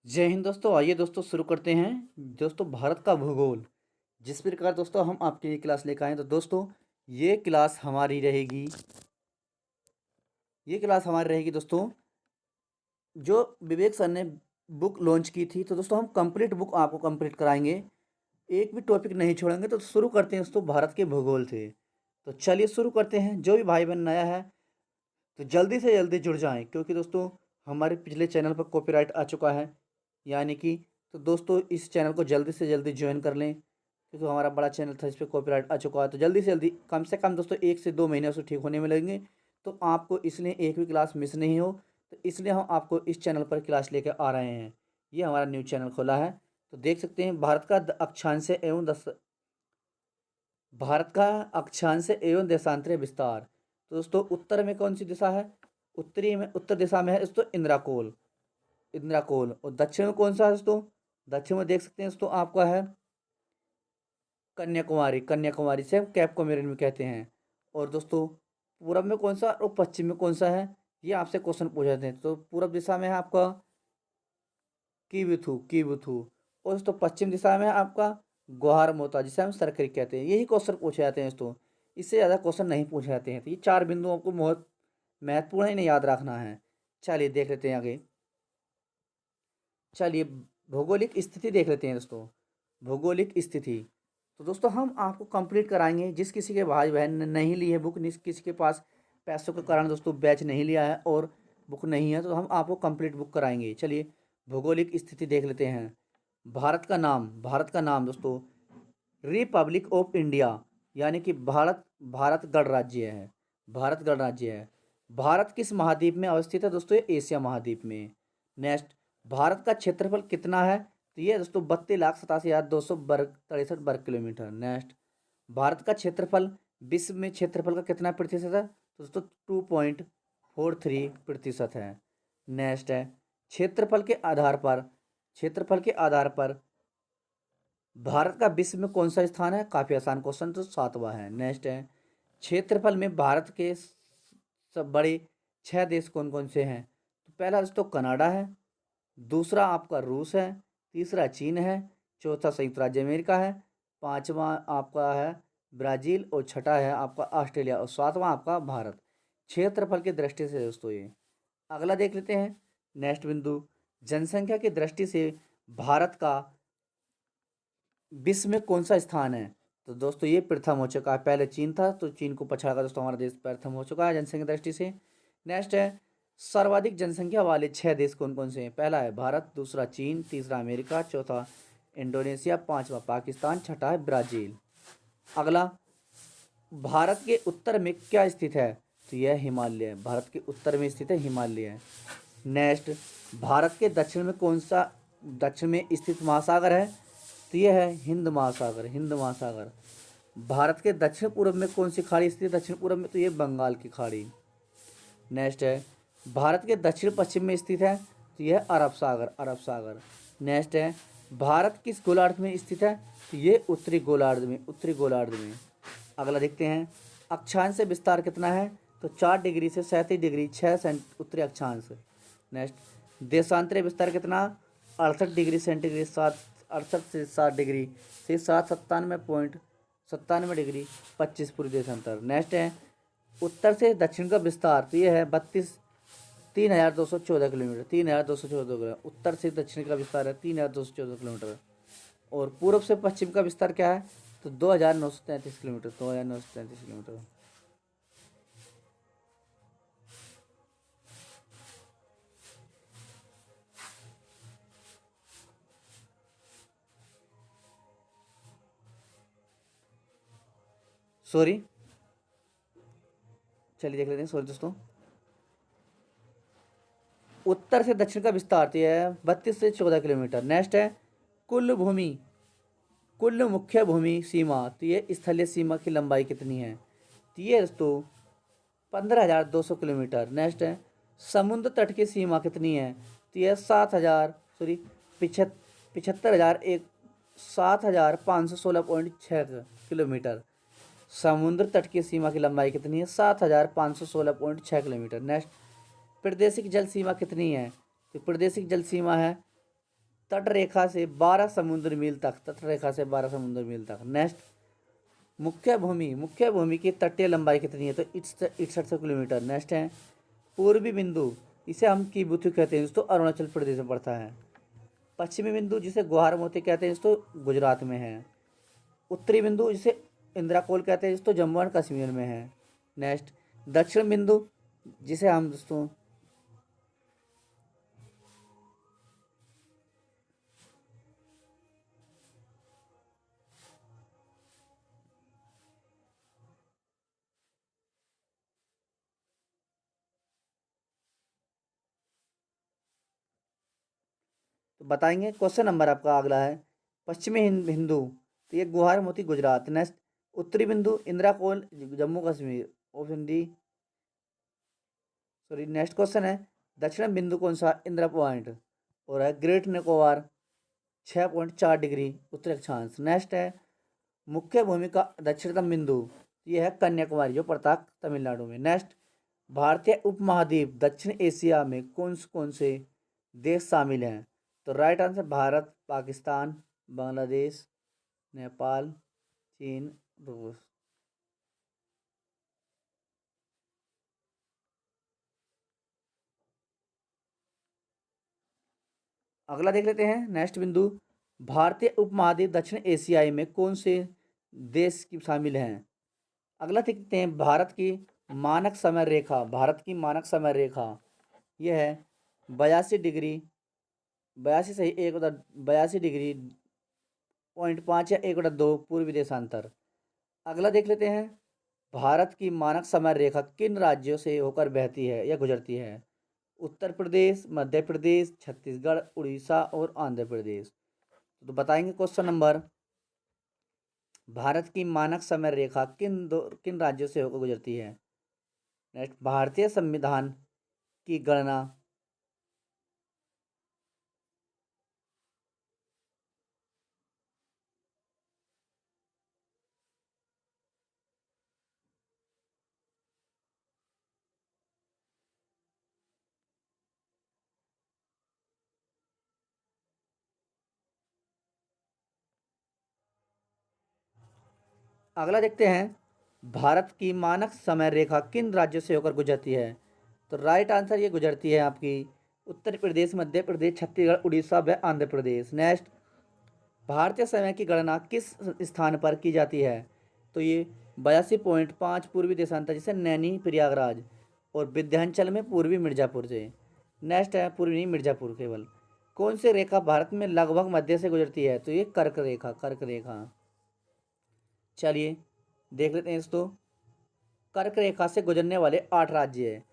जय हिंद दोस्तों। आइए दोस्तों शुरू करते हैं दोस्तों भारत का भूगोल। जिस प्रकार दोस्तों हम आपके लिए क्लास लेकर आए तो दोस्तों ये क्लास हमारी रहेगी। दोस्तों जो विवेक सर ने बुक लॉन्च की थी तो दोस्तों हम कंप्लीट बुक आपको कंप्लीट कराएंगे। एक भी टॉपिक नहीं छोड़ेंगे। तो शुरू करते हैं दोस्तों भारत के भूगोल से। तो चलिए शुरू करते हैं। जो भी भाई बहन नया है तो जल्दी से जल्दी जुड़ जाएं, क्योंकि दोस्तों हमारे पिछले चैनल पर कॉपीराइट आ चुका है, यानी कि तो दोस्तों इस चैनल को जल्दी से जल्दी ज्वाइन कर लें, क्योंकि हमारा बड़ा चैनल था इस पर कॉपीराइट आ चुका है। तो जल्दी से जल्दी कम से कम दोस्तों 1 से 2 महीने उसको ठीक होने में लगेंगे। तो आपको इसलिए एक भी क्लास मिस नहीं हो, तो इसलिए हम आपको इस चैनल पर क्लास लेकर आ रहे हैं। ये हमारा न्यू चैनल खोला है। तो देख सकते हैं भारत का अक्षांश एवं देशांतरीय विस्तार। तो दोस्तों उत्तर में कौन सी दिशा है? उत्तर दिशा में है दोस्तों इंद्राकोल। और दक्षिण में कौन सा है दोस्तों? दक्षिण में देख सकते हैं दोस्तों आपका है कन्याकुमारी से हम कैप कॉमेरिन में कहते हैं। और दोस्तों पूरब में कौन सा और पश्चिम में कौन सा है, ये आपसे क्वेश्चन पूछ जाते हैं। तो पूरब दिशा में है आपका कीबुथु। और दोस्तों पश्चिम दिशा में है आपका ग्वाहार मोता, जिसे हम सरकरी कहते हैं। यही क्वेश्चन पूछे जाते हैं दोस्तों, इससे ज़्यादा क्वेश्चन नहीं पूछे जाते हैं। तो ये 4 बिंदु आपको बहुत महत्वपूर्ण है, इन्हें याद रखना है। चलिए देख लेते हैं आगे। चलिए भौगोलिक स्थिति देख लेते हैं दोस्तों। भौगोलिक स्थिति तो दोस्तों हम आपको कंप्लीट कराएंगे। जिस किसी के भाई बहन ने नहीं ली है बुक, किसी के पास पैसों के कारण दोस्तों बैच नहीं लिया है और बुक नहीं है, तो हम आपको कंप्लीट बुक कराएंगे। चलिए भौगोलिक स्थिति देख लेते हैं। भारत का नाम दोस्तों रिपब्लिक ऑफ इंडिया, यानी कि भारत गणराज्य है। भारत गणराज्य है। भारत किस महाद्वीप में अवस्थित है दोस्तों? ये एशिया महाद्वीप में। नेक्स्ट, भारत का क्षेत्रफल कितना है? तो ये दोस्तों 32,87,263 वर्ग किलोमीटर। भारत का क्षेत्रफल विश्व में क्षेत्रफल का कितना प्रतिशत है? तो दोस्तों 2.43% है। नेक्स्ट है, क्षेत्रफल के आधार पर भारत का विश्व में कौन सा स्थान है? काफी आसान क्वेश्चन, तो 7वां है। नेक्स्ट है, क्षेत्रफल में भारत के सब बड़े 6 देश कौन कौन से हैं? तो पहला दोस्तों कनाडा है, दूसरा आपका रूस है, तीसरा चीन है, चौथा संयुक्त राज्य अमेरिका है, पांचवा आपका है ब्राज़ील और छठा है आपका ऑस्ट्रेलिया और सातवां आपका भारत। क्षेत्रफल की दृष्टि से दोस्तों ये। अगला देख लेते हैं। नेक्स्ट बिंदु, जनसंख्या की दृष्टि से भारत का विश्व में कौन सा स्थान है? तो दोस्तों ये प्रथम हो चुका है। पहले चीन था, तो चीन को पछाड़कर दोस्तों हमारा देश प्रथम हो चुका है जनसंख्या दृष्टि से। नेक्स्ट है, सर्वाधिक जनसंख्या वाले 6 देश कौन कौन से हैं? पहला है भारत, दूसरा चीन, तीसरा अमेरिका, चौथा इंडोनेशिया, पांचवा पाकिस्तान, छठा है ब्राज़ील। अगला, भारत के उत्तर में क्या स्थित है? तो यह हिमालय। भारत के उत्तर में स्थित है हिमालय। नेक्स्ट, भारत के दक्षिण में स्थित महासागर है? तो यह है हिंद महासागर। भारत के दक्षिण पूर्व में कौन सी खाड़ी स्थित है? दक्षिण पूर्व में तो ये बंगाल की खाड़ी। नेक्स्ट है, भारत के दक्षिण पश्चिम में स्थित है? तो यह अरब सागर। नेक्स्ट है, भारत किस गोलार्ध में स्थित है? तो ये उत्तरी गोलार्ध में। अगला देखते हैं, अक्षांश से विस्तार कितना है? तो 4 डिग्री से 37 डिग्री 6 सेंट उत्तरी अक्षांश। नेक्स्ट, देशांतरीय विस्तार कितना? 68 डिग्री सेंटीग्रेड 68 से 60 डिग्री से 797.97 डिग्री 25 पूर्वी देशांतर। नेक्स्ट है, उत्तर से दक्षिण का विस्तार, तो ये है 3,214 किलोमीटर। उत्तर से दक्षिण का विस्तार है 3,214 किलोमीटर। और पूर्व से पश्चिम का विस्तार क्या है? तो 2,933 किलोमीटर। सॉरी, चलिए देख लेते हैं। सॉरी दोस्तों, उत्तर से दक्षिण का विस्तार तो यह है 32 से 14 किलोमीटर। नेक्स्ट है, कुल मुख्य भूमि सीमा, तो ये स्थलीय सीमा की लंबाई कितनी है? तो ये दोस्तों 15,200 किलोमीटर। नेक्स्ट है, समुद्र तट की सीमा कितनी है? तो यह 7,516.6 किलोमीटर। समुद्र तट की सीमा की लंबाई कितनी है? 7,516.6 किलोमीटर। नेक्स्ट, प्रादेशिक जल सीमा कितनी है? तो प्रादेशिक जल सीमा है तट रेखा से 12 समुद्र मील तक, तट रेखा से 12 समुद्र मील तक। नेक्स्ट, मुख्य भूमि की तटीय लंबाई कितनी है? तो 61 किलोमीटर। नेक्स्ट है पूर्वी बिंदु, इसे हम कीबुथु कहते हैं दोस्तों, अरुणाचल प्रदेश में पड़ता है। पश्चिमी बिंदु जिसे गुहार मोती कहते हैं दोस्तों, गुजरात में है। उत्तरी बिंदु जिसे इंदिराकोल कहते हैं दोस्तों, जम्मू एंड कश्मीर में है। नेक्स्ट, दक्षिण बिंदु जिसे हम दोस्तों तो बताएंगे। क्वेश्चन नंबर आपका अगला है, पश्चिमी हिंदू, तो ये गुहार मोती गुजरात। नेक्स्ट, उत्तरी बिंदु Indira Col Jammu Kashmir, option D. Sorry, next question है, दक्षिण बिंदु कौन सा? इंदिरा पॉइंट, और है ग्रेट निकोबार 6.4 डिग्री उत्तरी अक्षांश। नेक्स्ट है मुख्य भूमि का दक्षिणतम बिंदु, ये है कन्याकुमारी जो पड़ता है तमिलनाडु में। नेक्स्ट, भारतीय उपमहाद्वीप दक्षिण एशिया में कौन से देश शामिल हैं? तो राइट आंसर भारत, पाकिस्तान, बांग्लादेश, नेपाल, चीन, रूस। अगला देख लेते हैं। नेक्स्ट बिंदु, भारतीय उपमहाद्वीप दक्षिण एशियाई में कौन से देश की शामिल हैं? अगला देखते हैं, भारत की मानक समय रेखा, भारत की मानक समय रेखा यह है 82 डिग्री, 82 सही 1/82 डिग्री .5 या 1/2 पूर्वी देशांतर। अगला देख लेते हैं, भारत की मानक समय रेखा किन राज्यों से होकर बहती है या गुजरती है? उत्तर प्रदेश, मध्य प्रदेश, छत्तीसगढ़, उड़ीसा और आंध्र प्रदेश। तो बताएंगे क्वेश्चन नंबर, भारत की मानक समय रेखा किन राज्यों से होकर गुजरती है? नेक्स्ट, भारतीय संविधान की गणना अगला देखते हैं, भारत की मानक समय रेखा किन राज्यों से होकर गुजरती है? तो राइट आंसर ये गुजरती है आपकी उत्तर प्रदेश, मध्य प्रदेश, छत्तीसगढ़, उड़ीसा व आंध्र प्रदेश। नेक्स्ट, भारतीय समय की गणना किस स्थान पर की जाती है? तो ये 82.5 पूर्वी देशांतर जैसे नैनी, प्रयागराज और विंध्याचल में पूर्वी मिर्जापुर से। नेक्स्ट है पूर्वी मिर्जापुर केवल। कौन सी रेखा भारत में लगभग मध्य से गुजरती है? तो ये कर्क रेखा, कर्क रेखा। चलिए देख लेते हैं इसको। कर्क रेखा से गुजरने वाले 8 राज्य है,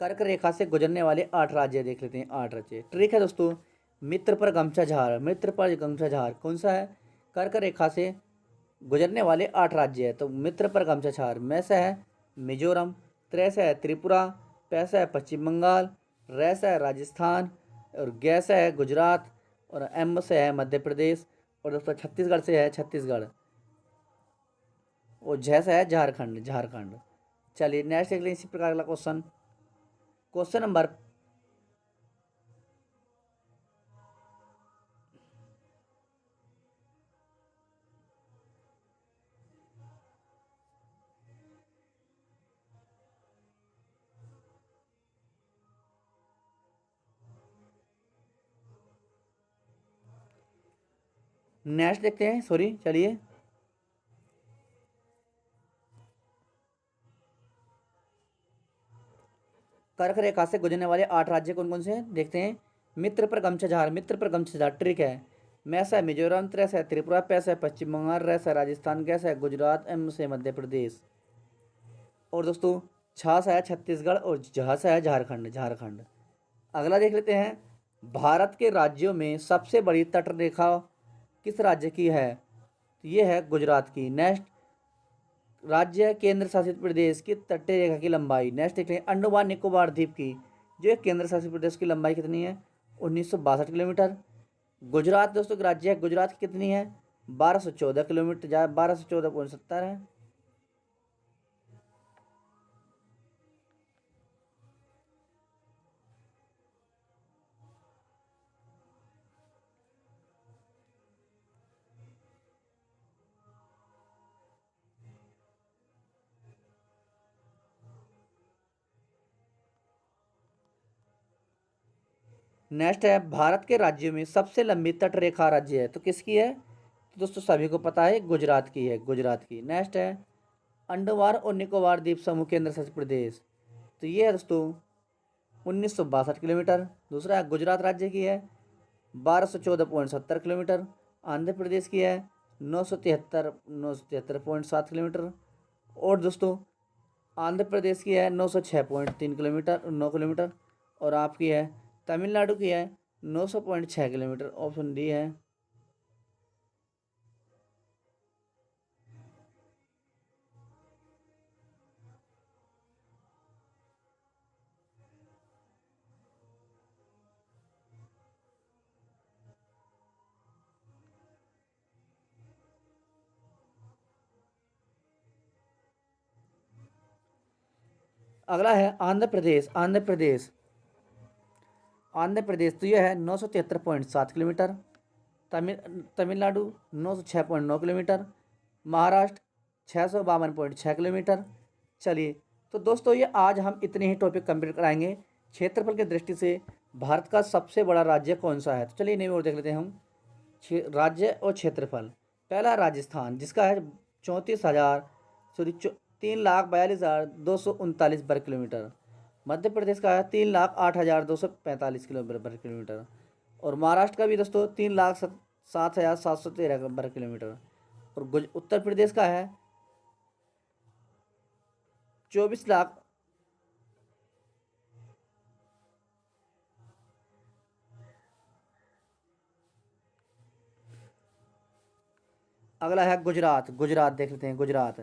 कर्क रेखा से गुजरने वाले 8 राज्य देख लेते हैं। 8 राज्य ट्रिक है दोस्तों, मित्र पर गमछा झार, मित्र पर गमछा झार कौन सा है? कर्क रेखा से गुजरने वाले 8 राज्य है, तो मित्र पर गमछा झार में से है मिजोरम, त्रै से है त्रिपुरा, पै से है पश्चिम बंगाल, रै से है राजस्थान और गै से है गुजरात और एम से है मध्य प्रदेश और दोस्तों छत्तीसगढ़ से है छत्तीसगढ़ और झ से है झारखंड, झारखंड। चलिए नेक्स्ट देख लें इसी प्रकार का क्वेश्चन। क्वेश्चन नंबर नेक्स्ट देखते हैं। सॉरी, चलिए कर्क रेखा से गुजरने वाले 8 राज्य कौन कौन से हैं देखते हैं। मित्र पर गमछा झार, मित्र पर गमछा झार ट्रिक है। मैं से मिजोरम, त्रै से त्रिपुरा, पै से पश्चिम बंगाल, रै से राजस्थान, कै से गुजरात, एम से मध्य प्रदेश और दोस्तों छा से है छत्तीसगढ़ और झा से है झारखंड, झारखंड। अगला देख लेते हैं, भारत के राज्यों में सबसे बड़ी तट रेखा किस राज्य की है? तो ये है गुजरात की। नेक्स्ट, राज्य केंद्र शासित प्रदेश की तटीय रेखा की लंबाई। नेक्स्ट देख लें, अंडमान निकोबार द्वीप की जो एक केंद्र शासित प्रदेश की लंबाई कितनी है? 1962 किलोमीटर। गुजरात दोस्तों एक राज्य है, गुजरात की कितनी है? 1214 किलोमीटर, 1214.70 है। नेक्स्ट है भारत के राज्यों में सबसे लंबी तट रेखा राज्य है, तो किसकी है? तो दोस्तों सभी को पता है गुजरात की है, गुजरात की। नेक्स्ट है अंडमान और निकोबार द्वीप समूह केंद्र शासित प्रदेश, तो ये है दोस्तों 1962 किलोमीटर। दूसरा है गुजरात राज्य की है 1214.70 किलोमीटर। आंध्र प्रदेश की है 973.7 किलोमीटर। और दोस्तों आंध्र प्रदेश की है 906.3 किलोमीटर, 9 किलोमीटर। और आपकी है तमिलनाडु की है 900.6 किलोमीटर, ऑप्शन डी है। अगला है आंध्र प्रदेश। आंध्र प्रदेश, आंध्र प्रदेश तो यह है 973.7 kilometre. Tamil Nadu 906.9 kilometre. Maharashtra 652.6 kilometre. चलिए, तो दोस्तों ये आज हम इतने ही टॉपिक कंप्लीट कराएंगे। क्षेत्रफल की दृष्टि से भारत का सबसे बड़ा राज्य कौन सा है, तो चलिए इन्हें और देख लेते हैं हम। राज्य और क्षेत्रफल। पहला राजस्थान जिसका है 3,42,239 मध्य प्रदेश का है 3,08,245 और महाराष्ट्र का भी दोस्तों 3,07,713 और उत्तर प्रदेश का है 24,00,000। अगला है गुजरात। गुजरात देख लेते हैं। गुजरात,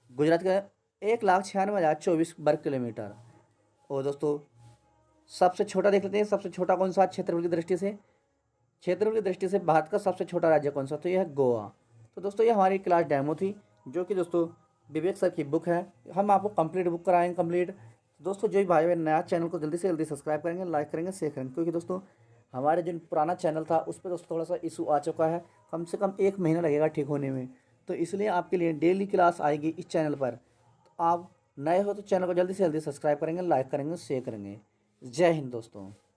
गुजरात का 1,96,024 वर्ग किलोमीटर। और दोस्तों सबसे छोटा देख लेते हैं, सबसे छोटा कौन सा क्षेत्रफल की दृष्टि से। क्षेत्रफल की दृष्टि से भारत का सबसे छोटा राज्य कौन सा, तो यह है गोवा। तो दोस्तों ये हमारी क्लास डेमो थी, जो कि दोस्तों विवेक सर की बुक है। हम आपको कंप्लीट बुक कराएंगे कंप्लीट। दोस्तों जो भी भाई बहन नया चैनल को जल्दी से जल्दी सब्सक्राइब करेंगे, लाइक करेंगे, शेयर करेंगे, क्योंकि दोस्तों हमारे जो पुराना चैनल था उस पर दोस्तों थोड़ा सा इशू आ चुका है, कम से कम 1 महीना लगेगा ठीक होने में। तो इसलिए आपके लिए डेली क्लास आएगी इस चैनल पर। तो आप नए हो तो चैनल को जल्दी से जल्दी सब्सक्राइब करेंगे, लाइक करेंगे, शेयर करेंगे। जय हिंद दोस्तों।